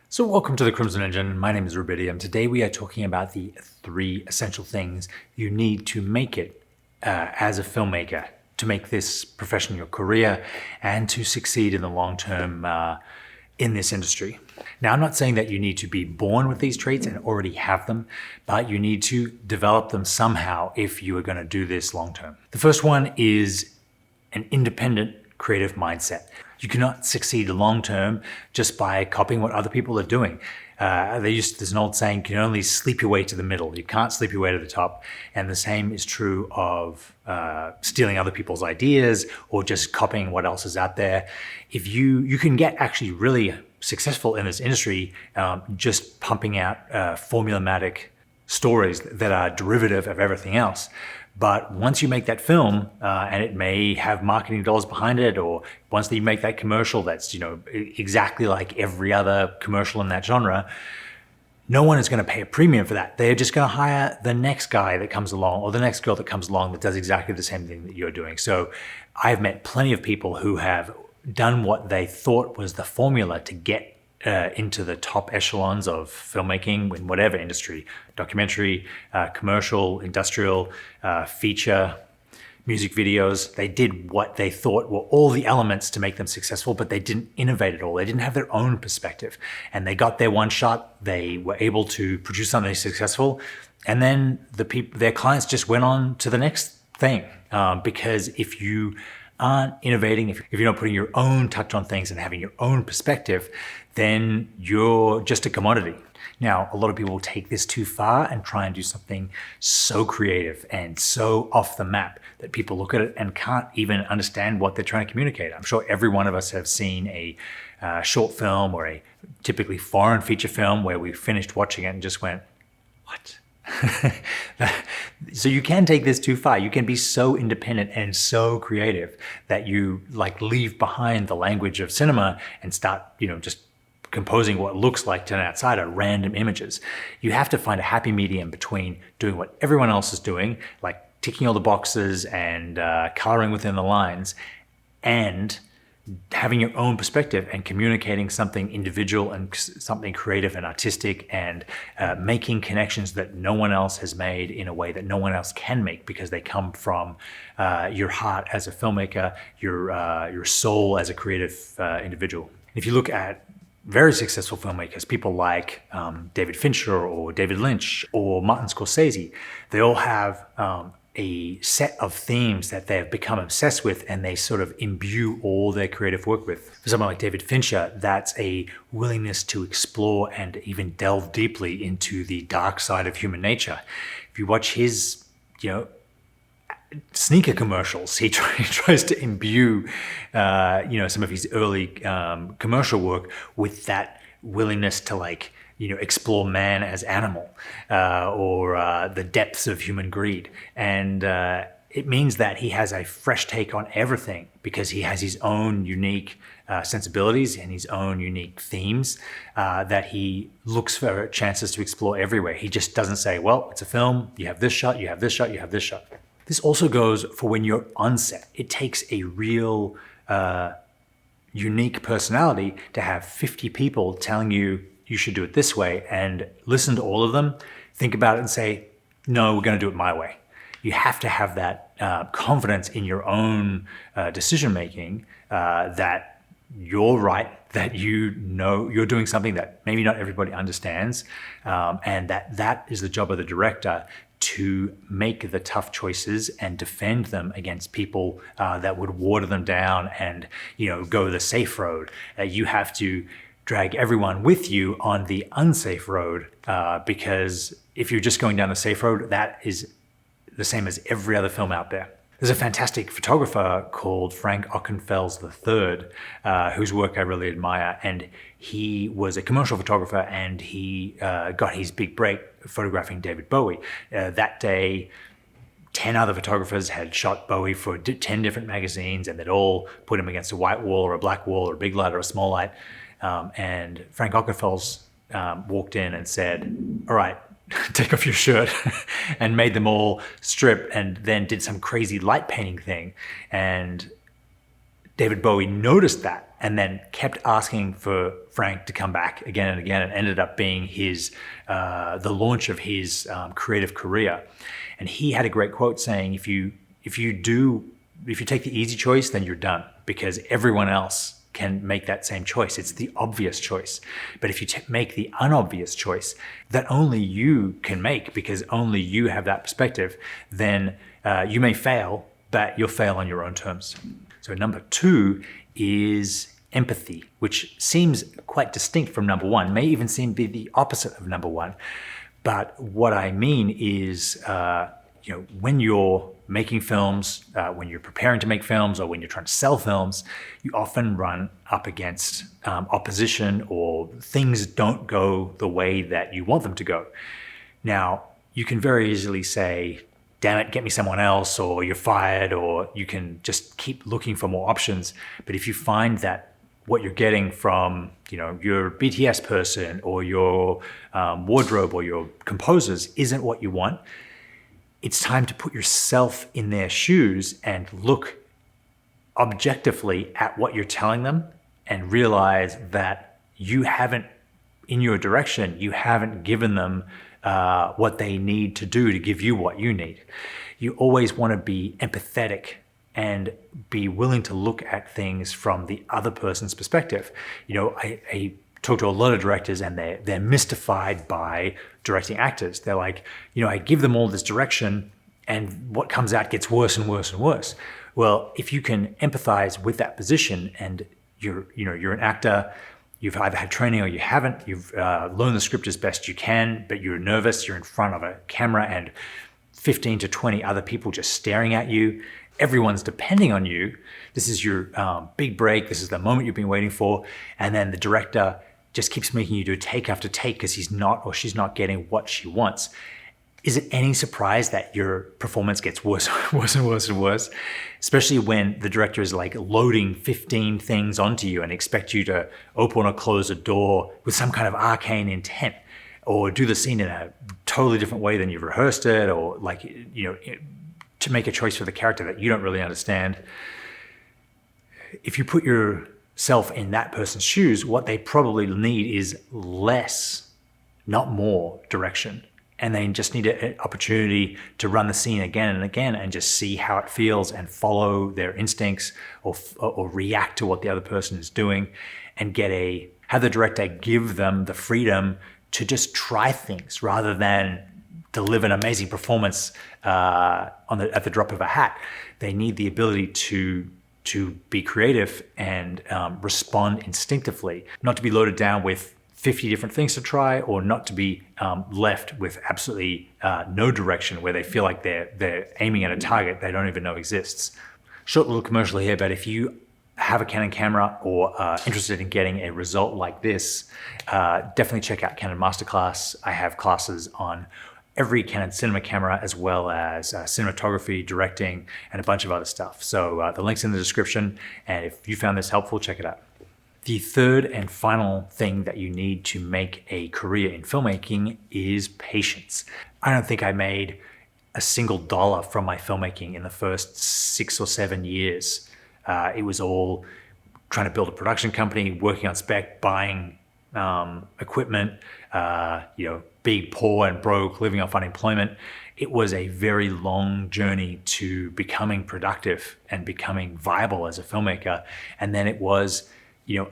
So welcome to the Crimson Engine. My name is 𝙁𝙁𝙁𝙉, and today we are talking about the 3 essential things you need to make it as a filmmaker, to make this profession your career and to succeed in the long term in this industry. Now, I'm not saying that you need to be born with these traits and already have them, but you need to develop them somehow if you are going to do this long term. The first one is an independent creative mindset. You cannot succeed long term just by copying what other people are doing. There's an old saying, you can only sleep your way to the middle. You can't sleep your way to the top. And the same is true of stealing other people's ideas or just copying what else is out there. If you can get actually really successful in this industry just pumping out formulaic stories that are derivative of everything else. But once you make that film, and it may have marketing dollars behind it, or once you make that commercial that's exactly like every other commercial in that genre, no one is going to pay a premium for that. They're just going to hire the next guy that comes along or the next girl that comes along that does exactly the same thing that you're doing. So I've met plenty of people who have done what they thought was the formula to get into the top echelons of filmmaking in whatever industry, documentary, commercial, industrial, feature, music videos. They did what they thought were all the elements to make them successful, but they didn't innovate at all. They didn't have their own perspective. And they got their one shot. They were able to produce something successful. And then their clients just went on to the next thing. Because if you aren't innovating, if you're not putting your own touch on things and having your own perspective, then you're just a commodity. Now, a lot of people will take this too far and try and do something so creative and so off the map that people look at it and can't even understand what they're trying to communicate. I'm sure every one of us have seen a short film or a typically foreign feature film where we finished watching it and just went, what? So you can take this too far. You can be so independent and so creative that you leave behind the language of cinema and start, just composing what looks like to an outsider random images. You have to find a happy medium between doing what everyone else is doing, like ticking all the boxes and coloring within the lines, and having your own perspective and communicating something individual and something creative and artistic, and making connections that no one else has made in a way that no one else can make because they come from your heart as a filmmaker, your soul as a creative individual. If you look at very successful filmmakers, people like David Fincher or David Lynch or Martin Scorsese, they all have a set of themes that they've become obsessed with and they sort of imbue all their creative work with. For someone like David Fincher, that's a willingness to explore and even delve deeply into the dark side of human nature. If you watch his, sneaker commercials, he tries to imbue, some of his early commercial work with that willingness to explore man as animal, or the depths of human greed. And it means that he has a fresh take on everything because he has his own unique sensibilities and his own unique themes that he looks for chances to explore everywhere. He just doesn't say, well, it's a film, you have this shot, you have this shot, you have this shot. This also goes for when you're on set. It takes a real unique personality to have 50 people telling you you should do it this way, and listen to all of them, think about it and say, no, we're going to do it my way. You have to have that confidence in your own decision-making that you're right, that you're doing something that maybe not everybody understands, and that is the job of the director, to make the tough choices and defend them against people that would water them down and go the safe road. You have to drag everyone with you on the unsafe road, because if you're just going down the safe road, that is the same as every other film out there. There's a fantastic photographer called Frank Okenfelds III, whose work I really admire, and he was a commercial photographer, and he got his big break photographing David Bowie. That day, 10 other photographers had shot Bowie for 10 different magazines, and they'd all put him against a white wall or a black wall or a big light or a small light. And Frank Okenfelds walked in and said, all right, take off your shirt, and made them all strip, and then did some crazy light painting thing. And David Bowie noticed that and then kept asking for Frank to come back again and again. It ended up being his the launch of his creative career. And he had a great quote saying, if you take the easy choice, then you're done, because everyone else can make that same choice. It's the obvious choice. But if you make the unobvious choice that only you can make, because only you have that perspective, then you may fail, but you'll fail on your own terms. So number 2 is empathy, which seems quite distinct from number 1, may even seem to be the opposite of number 1. But what I mean is, when you're making films, when you're preparing to make films, or when you're trying to sell films, you often run up against opposition, or things don't go the way that you want them to go. Now, you can very easily say, damn it, get me someone else, or you're fired, or you can just keep looking for more options. But if you find that what you're getting from your BTS person, or your wardrobe, or your composers isn't what you want, it's time to put yourself in their shoes and look objectively at what you're telling them, and realize that you haven't, in your direction, you haven't given them what they need to do to give you what you need. You always want to be empathetic and be willing to look at things from the other person's perspective. I talk to a lot of directors, and they're mystified by directing actors. They're like, I give them all this direction, and what comes out gets worse and worse and worse. Well, if you can empathize with that position, and you're an actor, you've either had training or you haven't, you've learned the script as best you can, but you're nervous, you're in front of a camera and 15 to 20 other people just staring at you. Everyone's depending on you. This is your big break. This is the moment you've been waiting for. And then the director just keeps making you do take after take because he's not, or she's not, getting what she wants. Is it any surprise that your performance gets worse, worse and worse and worse? Especially when the director is like loading 15 things onto you and expect you to open or close a door with some kind of arcane intent, or do the scene in a totally different way than you've rehearsed it, or to make a choice for the character that you don't really understand. If you put yourself in that person's shoes, what they probably need is less, not more, direction. And they just need an opportunity to run the scene again and again and just see how it feels, and follow their instincts, or react to what the other person is doing, and have the director give them the freedom to just try things rather than deliver an amazing performance at the drop of a hat. They need the ability to be creative and respond instinctively, not to be loaded down with 50 different things to try, or not to be left with absolutely no direction, where they feel like they're aiming at a target they don't even know exists. Short little commercial here, but if you have a Canon camera, or are interested in getting a result like this, definitely check out Canon Masterclass. I have classes on every Canon cinema camera, as well as cinematography, directing, and a bunch of other stuff. So the link's in the description, and if you found this helpful, check it out. The third and final thing that you need to make a career in filmmaking is patience. I don't think I made a single dollar from my filmmaking in the first 6 or 7 years. It was all trying to build a production company, working on spec, buying equipment, being poor and broke, living off unemployment. It was a very long journey to becoming productive and becoming viable as a filmmaker. And then it was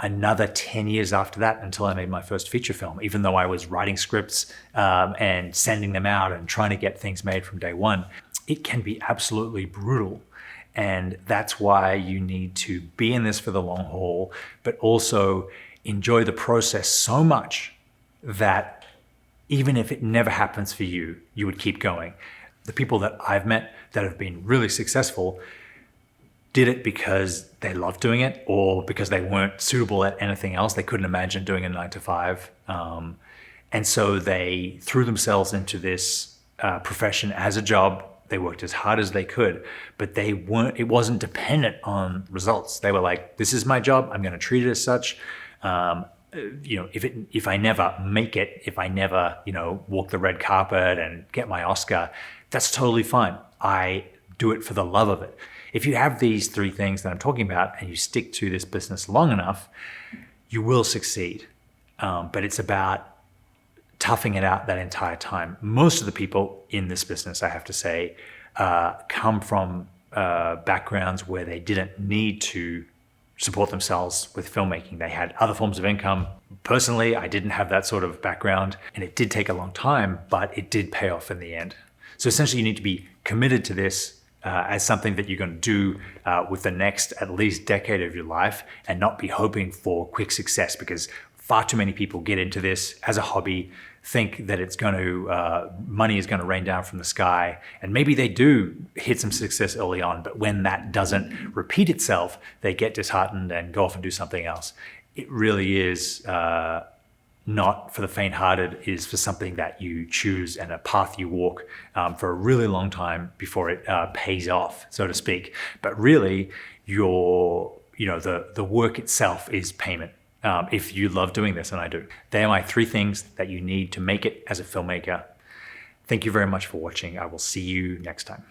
another 10 years after that until I made my first feature film, even though I was writing scripts and sending them out and trying to get things made from day one. It can be absolutely brutal. And that's why you need to be in this for the long haul, but also enjoy the process so much that even if it never happens for you, you would keep going. The people that I've met that have been really successful did it because they loved doing it, or because they weren't suitable at anything else. They couldn't imagine doing a 9 to 5. And so they threw themselves into this profession as a job. They worked as hard as they could, but it wasn't dependent on results. They were like, this is my job, I'm gonna treat it as such. If I never make it, if I never, walk the red carpet and get my Oscar, that's totally fine. I do it for the love of it. If you have these three things that I'm talking about and you stick to this business long enough, you will succeed. But it's about toughing it out that entire time. Most of the people in this business, I have to say, come from backgrounds where they didn't need to support themselves with filmmaking. They had other forms of income. Personally, I didn't have that sort of background, and it did take a long time, but it did pay off in the end. So essentially, you need to be committed to this as something that you're going to do with the next at least decade of your life, and not be hoping for quick success, because far too many people get into this as a hobby, think that it's going to, money is going to rain down from the sky. And maybe they do hit some success early on, but when that doesn't repeat itself, they get disheartened and go off and do something else. It really is not for the faint-hearted. It is for something that you choose and a path you walk for a really long time before it pays off, so to speak. But really, the work itself is payment. If you love doing this, and I do. They are my three things that you need to make it as a filmmaker. Thank you very much for watching. I will see you next time.